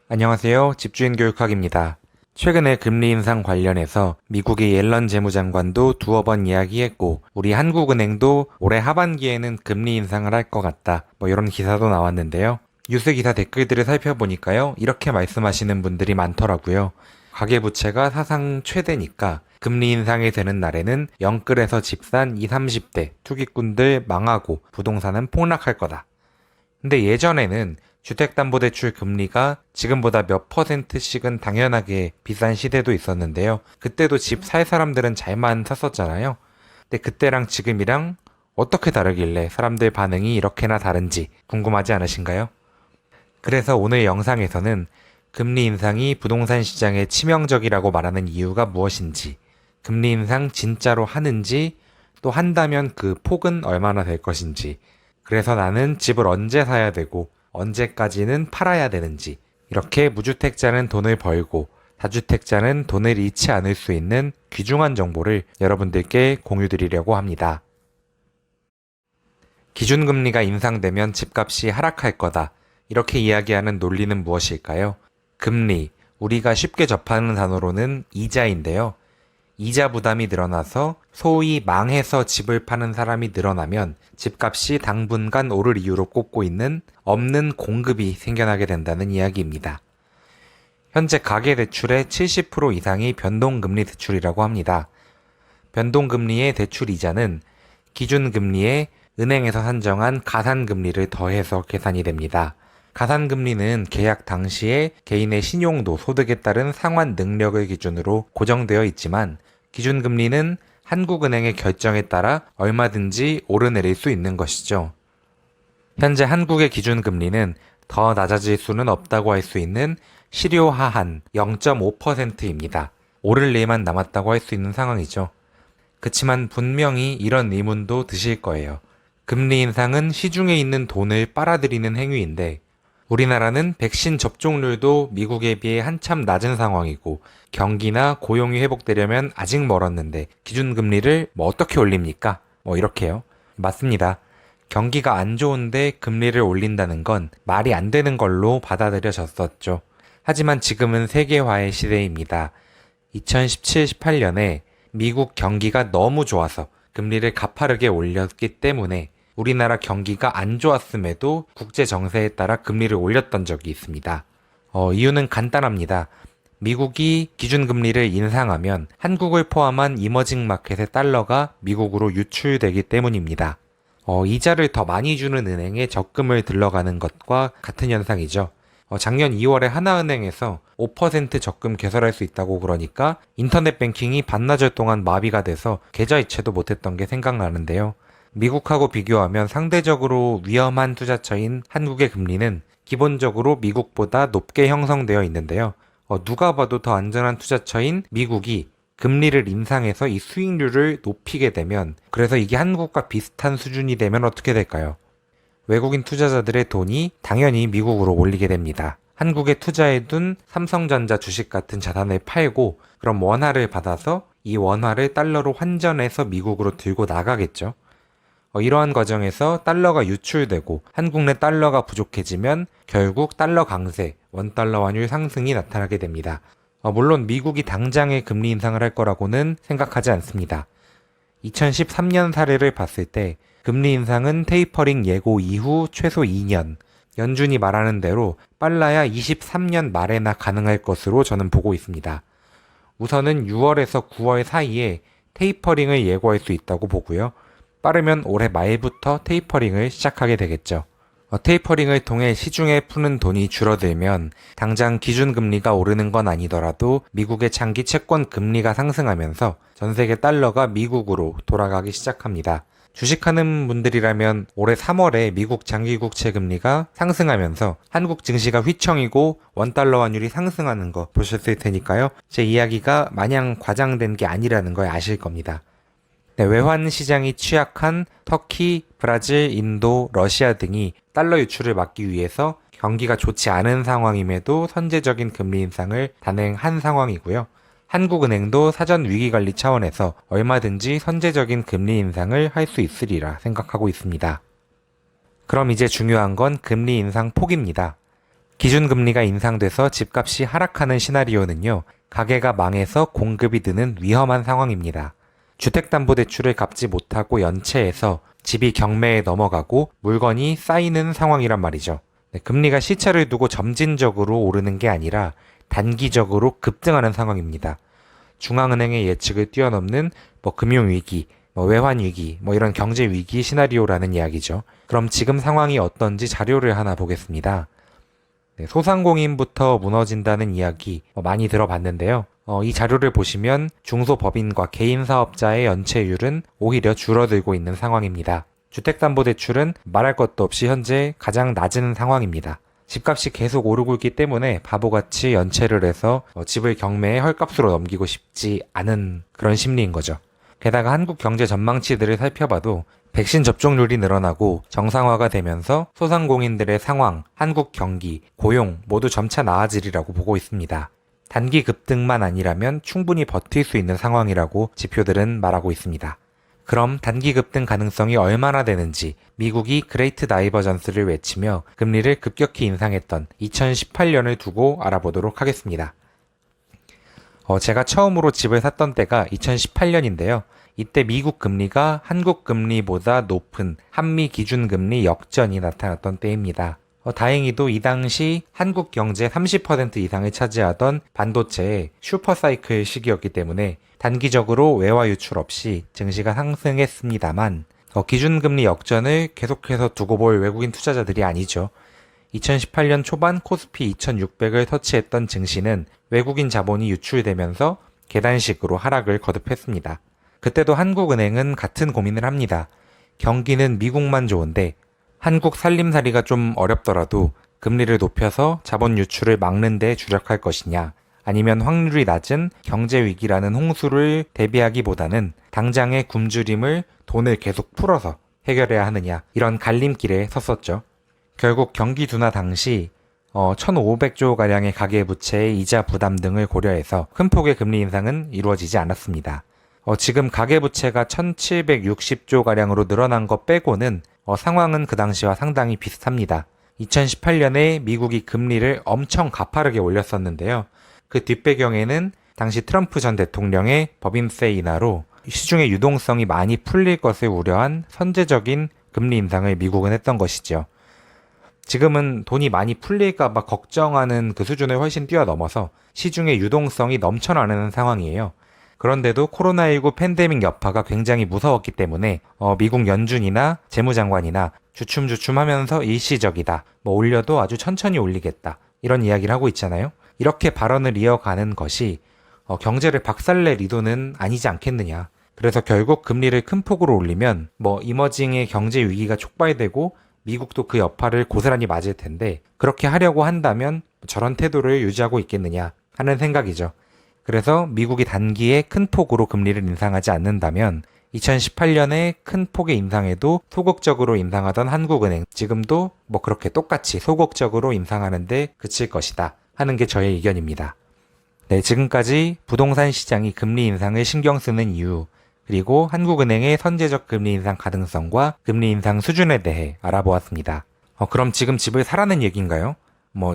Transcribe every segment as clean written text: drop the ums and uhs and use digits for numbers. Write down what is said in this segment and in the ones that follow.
안녕하세요. 집주인 교육학입니다. 최근에 금리 인상 관련해서 미국의 옐런 재무장관도 두어 번 이야기했고, 우리 한국은행도 올해 하반기에는 금리 인상을 할 것 같다. 이런 기사도 나왔는데요. 뉴스 기사 댓글들을 살펴보니까요, 이렇게 말씀하시는 분들이 많더라고요. 가계부채가 사상 최대니까 금리 인상이 되는 날에는 영끌에서 집산 20, 30대 투기꾼들 망하고 부동산은 폭락할 거다. 근데 예전에는 주택담보대출 금리가 지금보다 몇 %씩은 당연하게 비싼 시대도 있었는데요. 그때도 집 살 사람들은 잘만 샀었잖아요. 근데 그때랑 지금이랑 어떻게 다르길래 사람들 반응이 이렇게나 다른지 궁금하지 않으신가요? 그래서 오늘 영상에서는 금리 인상이 부동산 시장에 치명적이라고 말하는 이유가 무엇인지, 금리 인상 진짜로 하는지, 또 한다면 그 폭은 얼마나 될 것인지, 그래서 나는 집을 언제 사야 되고 언제까지는 팔아야 되는지, 이렇게 무주택자는 돈을 벌고 다주택자는 돈을 잃지 않을 수 있는 귀중한 정보를 여러분들께 공유드리려고 합니다. 기준금리가 인상되면 집값이 하락할 거다. 이렇게 이야기하는 논리는 무엇일까요? 금리, 우리가 쉽게 접하는 단어로는 이자인데요. 이자 부담이 늘어나서 소위 망해서 집을 파는 사람이 늘어나면 집값이 당분간 오를 이유로 꼽고 있는 없는 공급이 생겨나게 된다는 이야기입니다. 현재 가계대출의 70% 이상이 변동금리 대출이라고 합니다. 변동금리의 대출 이자는 기준금리에 은행에서 산정한 가산금리를 더해서 계산이 됩니다. 가산금리는 계약 당시에 개인의 신용도, 소득에 따른 상환 능력을 기준으로 고정되어 있지만 기준금리는 한국은행의 결정에 따라 얼마든지 오르내릴 수 있는 것이죠. 현재 한국의 기준금리는 더 낮아질 수는 없다고 할 수 있는 실효 하한 0.5%입니다. 오를 일만 남았다고 할 수 있는 상황이죠. 그치만 분명히 이런 의문도 드실 거예요. 금리 인상은 시중에 있는 돈을 빨아들이는 행위인데 우리나라는 백신 접종률도 미국에 비해 한참 낮은 상황이고 경기나 고용이 회복되려면 아직 멀었는데 기준금리를 어떻게 올립니까? 이렇게요. 맞습니다. 경기가 안 좋은데 금리를 올린다는 건 말이 안 되는 걸로 받아들여졌었죠. 하지만 지금은 세계화의 시대입니다. 2017-18년에 미국 경기가 너무 좋아서 금리를 가파르게 올렸기 때문에 우리나라 경기가 안 좋았음에도 국제 정세에 따라 금리를 올렸던 적이 있습니다. 이유는 간단합니다. 미국이 기준금리를 인상하면 한국을 포함한 이머징 마켓의 달러가 미국으로 유출되기 때문입니다. 이자를 더 많이 주는 은행에 적금을 들러가는 것과 같은 현상이죠. 작년 2월에 하나은행에서 5% 적금 개설할 수 있다고 그러니까 인터넷 뱅킹이 반나절 동안 마비가 돼서 계좌 이체도 못했던 게 생각나는데요. 미국하고 비교하면 상대적으로 위험한 투자처인 한국의 금리는 기본적으로 미국보다 높게 형성되어 있는데요. 누가 봐도 더 안전한 투자처인 미국이 금리를 인상해서 이 수익률을 높이게 되면, 그래서 이게 한국과 비슷한 수준이 되면 어떻게 될까요? 외국인 투자자들의 돈이 당연히 미국으로 몰리게 됩니다. 한국에 투자해둔 삼성전자 주식 같은 자산을 팔고 그럼 원화를 받아서 이 원화를 달러로 환전해서 미국으로 들고 나가겠죠. 이러한 과정에서 달러가 유출되고 한국 내 달러가 부족해지면 결국 달러 강세, 원달러 환율 상승이 나타나게 됩니다. 물론 미국이 당장에 금리 인상을 할 거라고는 생각하지 않습니다. 2013년 사례를 봤을 때 금리 인상은 테이퍼링 예고 이후 최소 2년, 연준이 말하는 대로 빨라야 23년 말에나 가능할 것으로 저는 보고 있습니다. 우선은 6월에서 9월 사이에 테이퍼링을 예고할 수 있다고 보고요. 빠르면 올해 말부터 테이퍼링을 시작하게 되겠죠. 테이퍼링을 통해 시중에 푸는 돈이 줄어들면 당장 기준금리가 오르는 건 아니더라도 미국의 장기 채권 금리가 상승하면서 전 세계 달러가 미국으로 돌아가기 시작합니다. 주식하는 분들이라면 올해 3월에 미국 장기 국채 금리가 상승하면서 한국 증시가 휘청이고 원달러 환율이 상승하는 거 보셨을 테니까요. 제 이야기가 마냥 과장된 게 아니라는 걸 아실 겁니다. 외환 시장이 취약한 터키, 브라질, 인도, 러시아 등이 달러 유출을 막기 위해서 경기가 좋지 않은 상황임에도 선제적인 금리 인상을 단행한 상황이고요. 한국은행도 사전 위기관리 차원에서 얼마든지 선제적인 금리 인상을 할 수 있으리라 생각하고 있습니다. 그럼 이제 중요한 건 금리 인상 폭입니다. 기준금리가 인상돼서 집값이 하락하는 시나리오는요, 가게가 망해서 공급이 드는 위험한 상황입니다. 주택담보대출을 갚지 못하고 연체해서 집이 경매에 넘어가고 물건이 쌓이는 상황이란 말이죠. 금리가 시차를 두고 점진적으로 오르는 게 아니라 단기적으로 급등하는 상황입니다. 중앙은행의 예측을 뛰어넘는 금융위기, 외환위기, 이런 경제위기 시나리오라는 이야기죠. 그럼 지금 상황이 어떤지 자료를 하나 보겠습니다. 소상공인부터 무너진다는 이야기 많이 들어봤는데요. 이 자료를 보시면 중소법인과 개인사업자의 연체율은 오히려 줄어들고 있는 상황입니다. 주택담보대출은 말할 것도 없이 현재 가장 낮은 상황입니다. 집값이 계속 오르고 있기 때문에 바보같이 연체를 해서 집을 경매에 헐값으로 넘기고 싶지 않은 그런 심리인 거죠. 게다가 한국 경제 전망치들을 살펴봐도 백신 접종률이 늘어나고 정상화가 되면서 소상공인들의 상황, 한국 경기, 고용 모두 점차 나아지리라고 보고 있습니다. 단기 급등만 아니라면 충분히 버틸 수 있는 상황이라고 지표들은 말하고 있습니다. 그럼 단기 급등 가능성이 얼마나 되는지 미국이 그레이트 다이버전스를 외치며 금리를 급격히 인상했던 2018년을 두고 알아보도록 하겠습니다. 제가 처음으로 집을 샀던 때가 2018년인데요. 이때 미국 금리가 한국 금리보다 높은 한미 기준금리 역전이 나타났던 때입니다. 다행히도 이 당시 한국 경제 30% 이상을 차지하던 반도체의 슈퍼사이클 시기였기 때문에 단기적으로 외화 유출 없이 증시가 상승했습니다만 기준금리 역전을 계속해서 두고 볼 외국인 투자자들이 아니죠. 2018년 초반 코스피 2600을 터치했던 증시는 외국인 자본이 유출되면서 계단식으로 하락을 거듭했습니다. 그때도 한국은행은 같은 고민을 합니다. 경기는 미국만 좋은데 한국 살림살이가 좀 어렵더라도 금리를 높여서 자본 유출을 막는 데 주력할 것이냐, 아니면 확률이 낮은 경제위기라는 홍수를 대비하기보다는 당장의 굶주림을 돈을 계속 풀어서 해결해야 하느냐, 이런 갈림길에 섰었죠. 결국 경기 둔화 당시 1,500조가량의 가계부채의 이자 부담 등을 고려해서 큰 폭의 금리 인상은 이루어지지 않았습니다. 지금 가계부채가 1,760조가량으로 늘어난 것 빼고는 상황은 그 당시와 상당히 비슷합니다. 2018년에 미국이 금리를 엄청 가파르게 올렸었는데요. 그 뒷배경에는 당시 트럼프 전 대통령의 법인세 인하로 시중의 유동성이 많이 풀릴 것을 우려한 선제적인 금리 인상을 미국은 했던 것이죠. 지금은 돈이 많이 풀릴까봐 걱정하는 그 수준을 훨씬 뛰어넘어서 시중의 유동성이 넘쳐나는 상황이에요. 그런데도 코로나19 팬데믹 여파가 굉장히 무서웠기 때문에 미국 연준이나 재무장관이나 주춤주춤하면서 일시적이다, 올려도 아주 천천히 올리겠다, 이런 이야기를 하고 있잖아요. 이렇게 발언을 이어가는 것이 경제를 박살낼 의도는 아니지 않겠느냐. 그래서 결국 금리를 큰 폭으로 올리면 이머징의 경제 위기가 촉발되고 미국도 그 여파를 고스란히 맞을 텐데 그렇게 하려고 한다면 저런 태도를 유지하고 있겠느냐 하는 생각이죠. 그래서 미국이 단기에 큰 폭으로 금리를 인상하지 않는다면 2018년에 큰 폭의 인상에도 소극적으로 인상하던 한국은행, 지금도 그렇게 똑같이 소극적으로 인상하는데 그칠 것이다 하는 게 저의 의견입니다. 네, 지금까지 부동산 시장이 금리 인상을 신경 쓰는 이유, 그리고 한국은행의 선제적 금리 인상 가능성과 금리 인상 수준에 대해 알아보았습니다. 그럼 지금 집을 사라는 얘기인가요?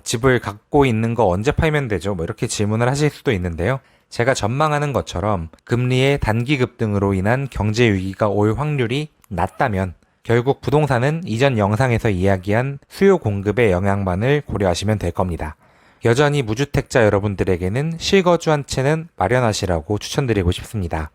집을 갖고 있는 거 언제 팔면 되죠? 이렇게 질문을 하실 수도 있는데요. 제가 전망하는 것처럼 금리의 단기 급등으로 인한 경제 위기가 올 확률이 낮다면 결국 부동산은 이전 영상에서 이야기한 수요 공급의 영향만을 고려하시면 될 겁니다. 여전히 무주택자 여러분들에게는 실거주 한 채는 마련하시라고 추천드리고 싶습니다.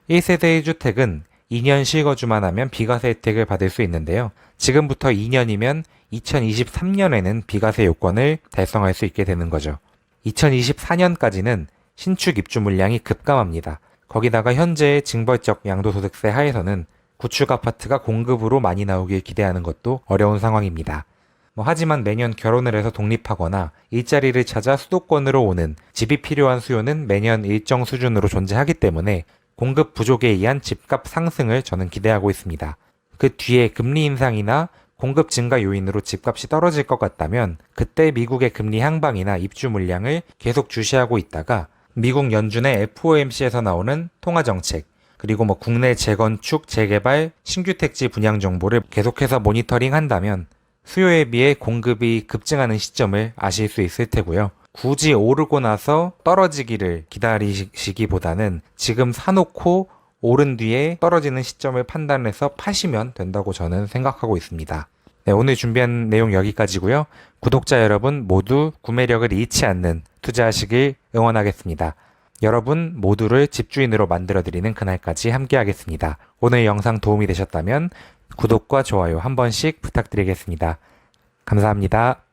1세대 1주택은 2년 실거주만 하면 비과세 혜택을 받을 수 있는데요. 지금부터 2년이면 2023년에는 비과세 요건을 달성할 수 있게 되는 거죠. 2024년까지는 신축 입주 물량이 급감합니다. 거기다가 현재의 징벌적 양도소득세 하에서는 구축 아파트가 공급으로 많이 나오길 기대하는 것도 어려운 상황입니다. 하지만 매년 결혼을 해서 독립하거나 일자리를 찾아 수도권으로 오는 집이 필요한 수요는 매년 일정 수준으로 존재하기 때문에 공급 부족에 의한 집값 상승을 저는 기대하고 있습니다. 그 뒤에 금리 인상이나 공급 증가 요인으로 집값이 떨어질 것 같다면 그때 미국의 금리 향방이나 입주 물량을 계속 주시하고 있다가 미국 연준의 FOMC에서 나오는 통화정책, 그리고 국내 재건축, 재개발, 신규 택지 분양 정보를 계속해서 모니터링 한다면 수요에 비해 공급이 급증하는 시점을 아실 수 있을 테고요. 굳이 오르고 나서 떨어지기를 기다리시기보다는 지금 사놓고 오른 뒤에 떨어지는 시점을 판단해서 파시면 된다고 저는 생각하고 있습니다. 네, 오늘 준비한 내용 여기까지고요. 구독자 여러분 모두 구매력을 잃지 않는 투자하시길 응원하겠습니다. 여러분 모두를 집주인으로 만들어드리는 그날까지 함께하겠습니다. 오늘 영상 도움이 되셨다면 구독과 좋아요 한 번씩 부탁드리겠습니다. 감사합니다.